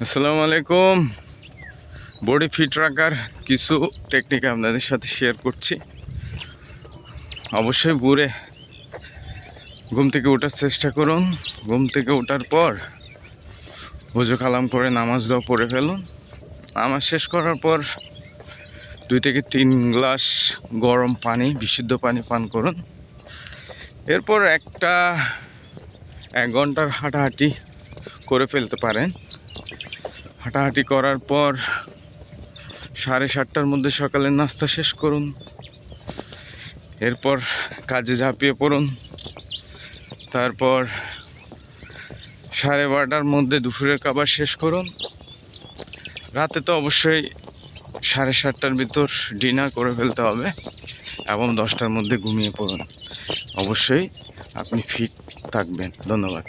আসসালামু আলাইকুম। Body fit রাখার কিছু টেকনিক আপনাদের সাথে শেয়ার করছি। অবশ্যই ভোরে ঘুম থেকে ওঠার চেষ্টা করুন। ঘুম থেকে ওঠার পর ওযু কালাম করে নামাজ দাও পড়ে ফেলুন। নামাজ শেষ করার পর 2 থেকে 3 গ্লাস গরম পানি, বিশুদ্ধ পানি পান করুন। এরপর 1 ঘন্টার হাঁটাহাঁটি করে ফেলতে পারেন। হাঁটাহাঁটি করার পর 7:30টার মধ্যে সকালের নাস্তা শেষ করুন। এরপর কাজে ঝাঁপিয়ে পড়ুন। তারপর 12:30টার মধ্যে দুপুরের খাবার শেষ করুন। রাতে তো অবশ্যই 7:30টার ভিতর ডিনার করে ফেলতে হবে এবং 10টার মধ্যে ঘুমিয়ে পড়ুন। অবশ্যই আপনি ফিট থাকবেন। ধন্যবাদ।